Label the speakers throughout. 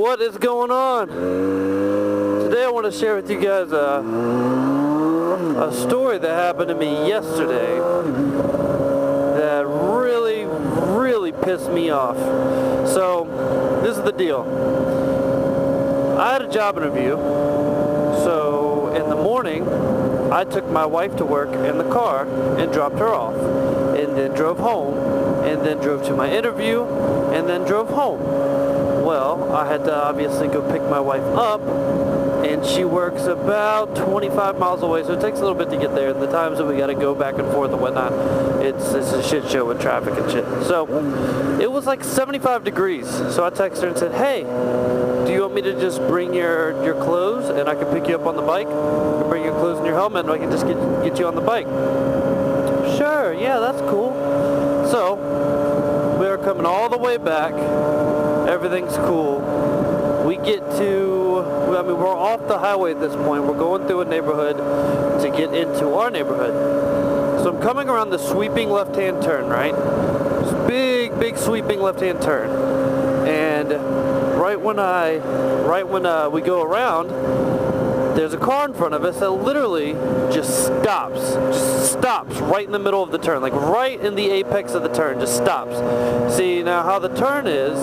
Speaker 1: What is going on? Today I want to share with you guys a story that happened to me yesterday that really pissed me off. So, this is the deal. I had a job interview, so in the morning I took my wife to work in the car and dropped her off, and then drove home, and then drove to my interview, and then drove home. Well, I had to obviously go pick my wife up, and she works about 25 miles away, so it takes a little bit to get there, and the times that we gotta go back and forth and whatnot, it's a shit show with traffic and shit. So, it was like 75 degrees, so I texted her and said, hey, do you want me to just bring your clothes, and I can pick you up on the bike? You can bring your clothes and your helmet, and I can just get you on the bike. Sure, yeah, that's cool. So, we're coming all the way back. Everything's cool. We get to, we're off the highway at this point. We're going through a neighborhood to get into our neighborhood. So I'm coming around the sweeping left-hand turn, right? This big sweeping left-hand turn. And right when we go around, there's a car in front of us that literally just stops right in the middle of the turn, like right in the apex of the turn, just stops. See, now how the turn is,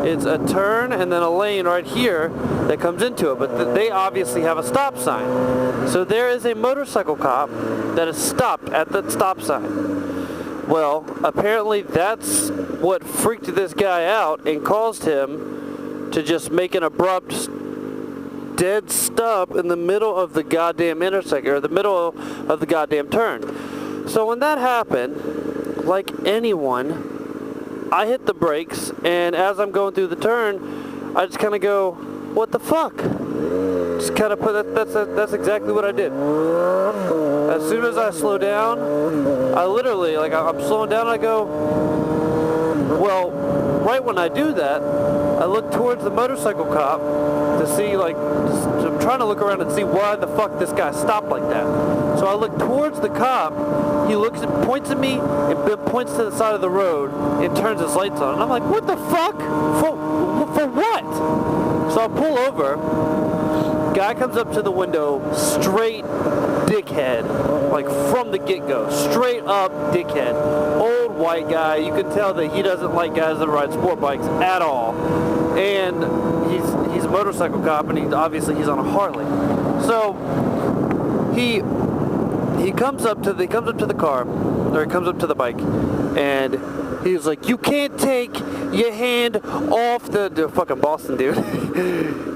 Speaker 1: it's a turn and then a lane right here that comes into it, but they obviously have a stop sign. So there is a motorcycle cop that is stopped at the stop sign. Well, apparently that's what freaked this guy out and caused him to just make an abrupt dead stop in the middle of the goddamn intersection, or the middle of the goddamn turn. So when that happened, like anyone, I hit the brakes, and as I'm going through the turn, I just kind of go, what the fuck? Just kind of put that's exactly what I did. As soon as I slow down, I literally, like, I'm slowing down, and I go, well, right when I do that, I look towards the motorcycle cop to see, like, I'm trying to look around and see why the fuck this guy stopped like that. So I look towards the cop, he looks and points at me, and points to the side of the road, and turns his lights on. And I'm like, what the fuck? For what? So I pull over, guy comes up to the window, straight dickhead, like from the get-go, straight up dickhead. Old white guy, you can tell that he doesn't like guys that ride sport bikes at all. And he's a motorcycle cop, and he's on a Harley. So he comes up to the car, or he comes up to the bike, and he's like, you can't take your hand off the fucking Boston dude.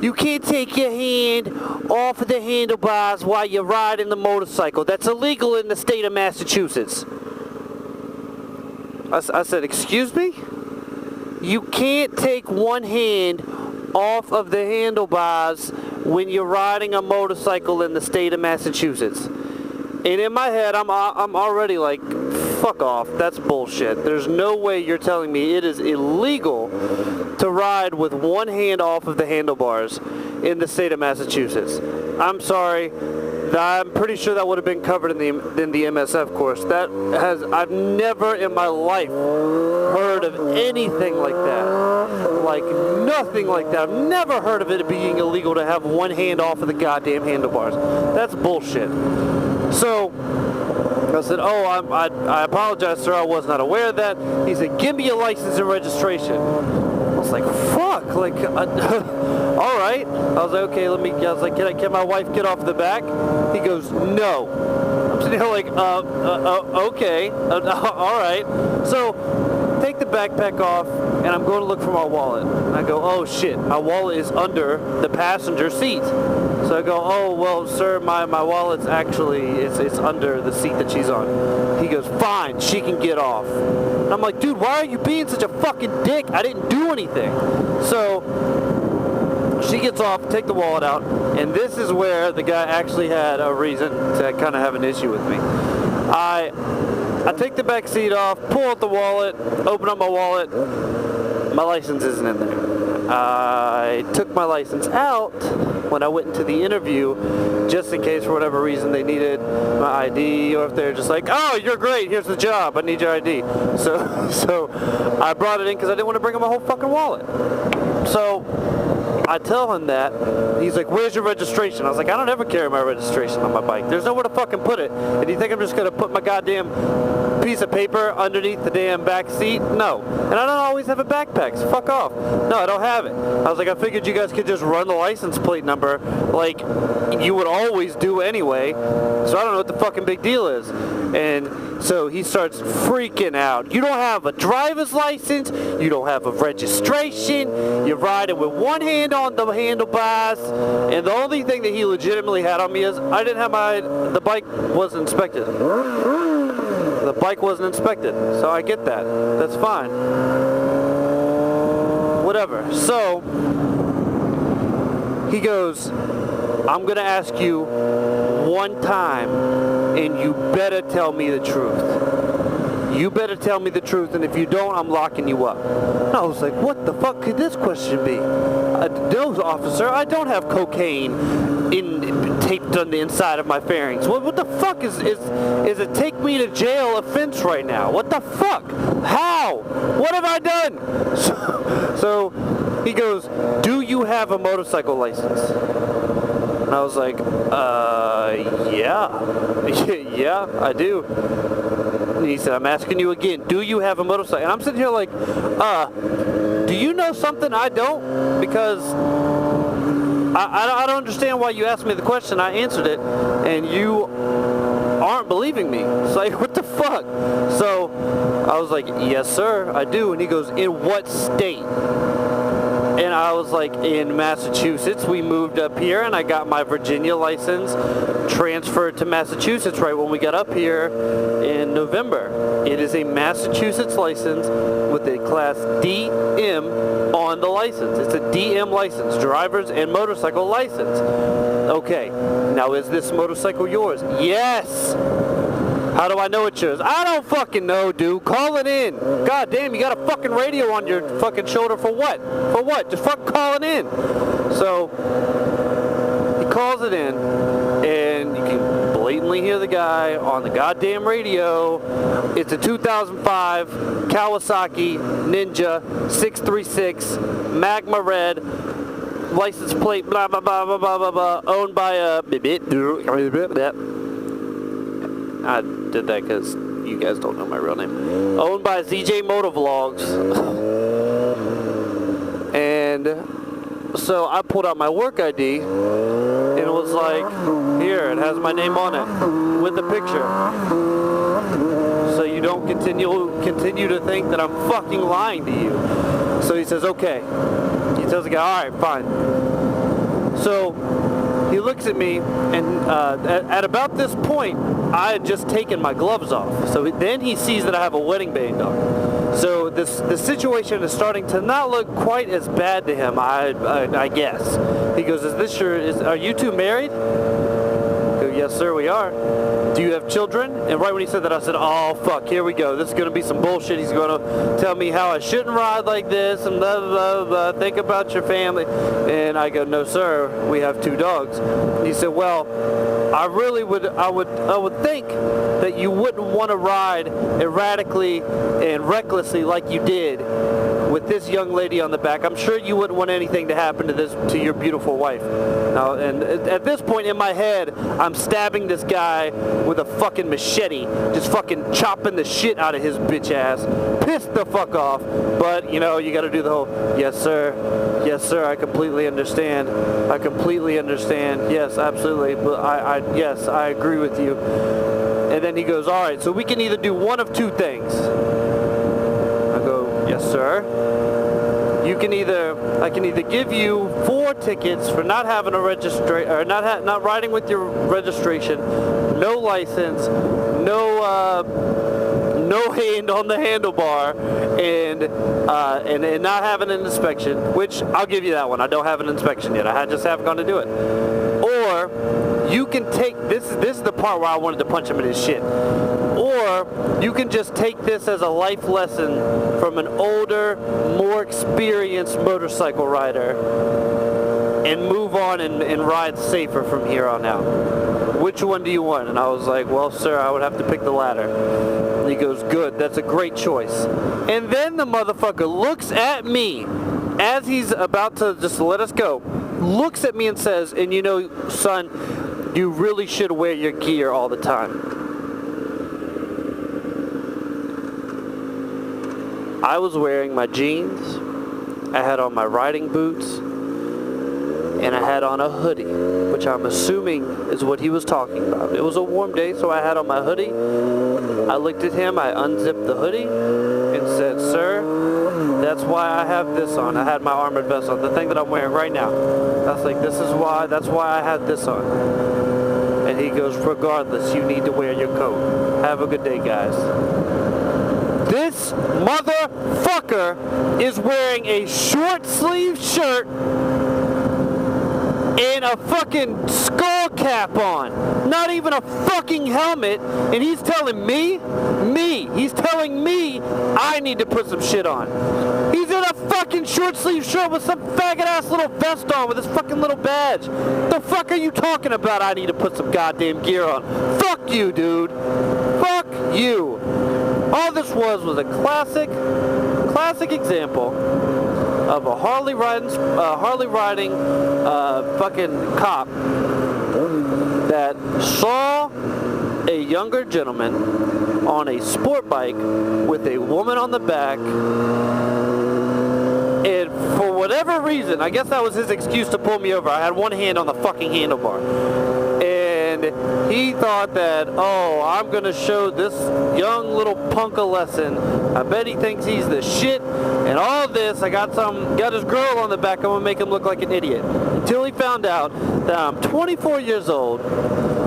Speaker 1: You can't take your hand off of the handlebars while you're riding the motorcycle. That's illegal in the state of Massachusetts. I said, excuse me? You can't take one hand off of the handlebars when you're riding a motorcycle in the state of Massachusetts. And in my head, I'm already like, fuck off, that's bullshit. There's no way you're telling me it is illegal to ride with one hand off of the handlebars in the state of Massachusetts. I'm sorry. I'm pretty sure that would have been covered in the MSF course. I've never in my life heard of anything like that. Like, nothing like that. I've never heard of it being illegal to have one hand off of the goddamn handlebars. That's bullshit. So I said, oh, I apologize, sir, I was not aware of that. He said, give me your license and registration. I was like, fuck, like, all right. I was like, okay, can my wife get off the back? He goes, no. I'm sitting here like, okay, all right. So, take the backpack off, and I'm going to look for my wallet. And I go, oh shit, my wallet is under the passenger seat. So I go, oh, well, sir, my wallet's actually, it's under the seat that she's on. He goes, fine, she can get off. And I'm like, dude, why are you being such a fucking dick? I didn't do anything. So she gets off, take the wallet out, and this is where the guy actually had a reason to kind of have an issue with me. I take the back seat off, pull out the wallet, open up my wallet. My license isn't in there. I took my license out when I went into the interview, just in case for whatever reason they needed my ID, or if they're just like, oh, you're great, here's the job, I need your ID. So I brought it in because I didn't want to bring in my whole fucking wallet. So I tell him that. He's like, where's your registration? I was like, I don't ever carry my registration on my bike. There's nowhere to fucking put it. And you think I'm just going to put my goddamn piece of paper underneath the damn back seat? No. And I don't always have a backpack, so fuck off. No, I don't have it. I was like, I figured you guys could just run the license plate number like you would always do anyway. So I don't know what the fucking big deal is. And so he starts freaking out. You don't have a driver's license. You don't have a registration. You're riding with one hand on the handlebars. And the only thing that he legitimately had on me is I didn't have the bike wasn't inspected. The bike wasn't inspected. So I get that. That's fine. Whatever. So he goes, I'm going to ask you one time, and you better tell me the truth. You better tell me the truth, and if you don't, I'm locking you up. And I was like, what the fuck could this question be? No, officer, I don't have cocaine taped on the inside of my pharynx. What the fuck is a take me to jail offense right now? What the fuck? How? What have I done? So he goes, do you have a motorcycle license? And I was like, yeah. Yeah, I do. And he said, I'm asking you again, do you have a motorcycle? And I'm sitting here like, do you know something I don't? Because I don't understand why you asked me the question. I answered it, and you aren't believing me. It's like, what the fuck? So I was like, yes, sir, I do. And he goes, in what state? And I was like, in Massachusetts. We moved up here, and I got my Virginia license transferred to Massachusetts right when we got up here in November. It is a Massachusetts license with a class DM on the license. It's a DM license, driver's and motorcycle license. Okay, now is this motorcycle yours? Yes! How do I know it's yours? I don't fucking know, dude. Call it in. God damn, you got a fucking radio on your fucking shoulder for what? For what? Just fucking call it in. So, he calls it in, and you can blatantly hear the guy on the goddamn radio. It's a 2005 Kawasaki Ninja 636 Magma Red. License plate, blah, blah, blah, blah, blah, blah, blah, owned by a... I did that because you guys don't know my real name. Owned by ZJMotovlogs. And so I pulled out my work ID, and it was like, here, it has my name on it, with a picture. So you don't continue to think that I'm fucking lying to you. So he says, okay. He tells the guy, all right, fine. So he looks at me, and at about this point, I had just taken my gloves off. So then he sees that I have a wedding band on. So the situation is starting to not look quite as bad to him, I guess. He goes, are you two married? I go, yes, sir, we are. Do you have children? And right when he said that, I said, oh, fuck, here we go. This is going to be some bullshit. He's going to tell me how I shouldn't ride like this and blah, blah, blah, think about your family. And I go, no, sir, we have 2 dogs. And he said, well, I would think that you wouldn't want to ride erratically and recklessly like you did with this young lady on the back. I'm sure you wouldn't want anything to happen to your beautiful wife. Now, and at this point in my head, I'm stabbing this guy with a fucking machete, just fucking chopping the shit out of his bitch ass, pissed the fuck off. But you know, you got to do the whole, yes sir, I completely understand. I completely understand. Yes, absolutely. But yes, I agree with you. And then he goes, all right, so we can either do one of 2 things. I go, yes, sir. I can either give you 4 tickets for not having a or not riding with your registration, no license, no hand on the handlebar, and not having an inspection. Which I'll give you that one. I don't have an inspection yet. I just haven't gone to do it. Or you can take this is the part where I wanted to punch him in his shit. Or you can just take this as a life lesson from an older, more experienced motorcycle rider and move on and ride safer from here on out. Which one do you want? And I was like, well, sir, I would have to pick the latter. And he goes, good, that's a great choice. And then the motherfucker looks at me as he's about to just let us go, looks at me and says, and you know, son, you really should wear your gear all the time. I was wearing my jeans, I had on my riding boots, and I had on a hoodie, which I'm assuming is what he was talking about. It was a warm day, so I had on my hoodie. I looked at him, I unzipped the hoodie, and said, sir, that's why I have this on. I had my armored vest on, the thing that I'm wearing right now. I was like, that's why I had this on. And he goes, regardless, you need to wear your coat. Have a good day, guys. This motherfucker is wearing a short sleeve shirt and a fucking skull cap on. Not even a fucking helmet. And he's telling me, he's telling me I need to put some shit on. He's in a fucking short sleeve shirt with some faggot ass little vest on with his fucking little badge. The fuck are you talking about? I need to put some goddamn gear on. Fuck you, dude. Fuck you. All this was a classic example of a Harley riding fucking cop that saw a younger gentleman on a sport bike with a woman on the back, and for whatever reason, I guess that was his excuse to pull me over. I had one hand on the fucking handlebar. And he thought that, oh, I'm going to show this young little punk a lesson. I bet he thinks he's the shit. And all this, I got his girl on the back. I'm going to make him look like an idiot. Until he found out that I'm 24 years old.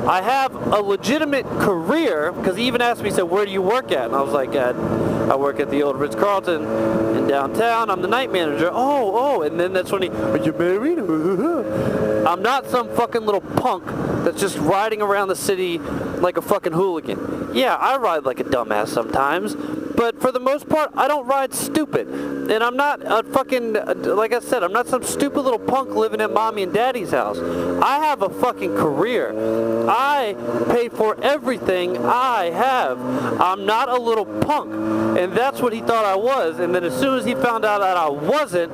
Speaker 1: I have a legitimate career, because he even asked me, he said, where do you work at? And I was like, I work at the old Ritz-Carlton in downtown. I'm the night manager. Oh, and then that's when are you married? I'm not some fucking little punk that's just riding around the city like a fucking hooligan. Yeah, I ride like a dumbass sometimes, but for the most part, I don't ride stupid. And I'm not a fucking, like I said, I'm not some stupid little punk living at mommy and daddy's house. I have a fucking career. I pay for everything I have. I'm not a little punk. And that's what he thought I was. And then as soon as he found out that I wasn't,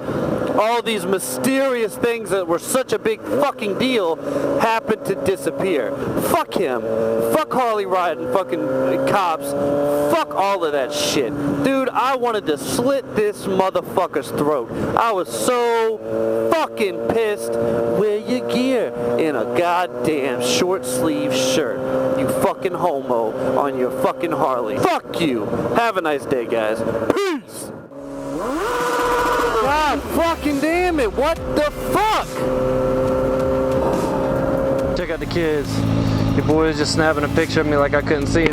Speaker 1: all these mysterious things that were such a big fucking deal happened to disappear. Fuck him. Fuck Harley riding fucking cops. Fuck all of that shit. Dude, I wanted to slit this motherfucker's throat. I was so fucking pissed. Wear your gear in a goddamn short sleeve shirt. You fucking homo on your fucking Harley. Fuck you. Have a nice day, guys. Peace. God fucking damn it, what the fuck? Check out the kids. Your boy is just snapping a picture of me like I couldn't see it.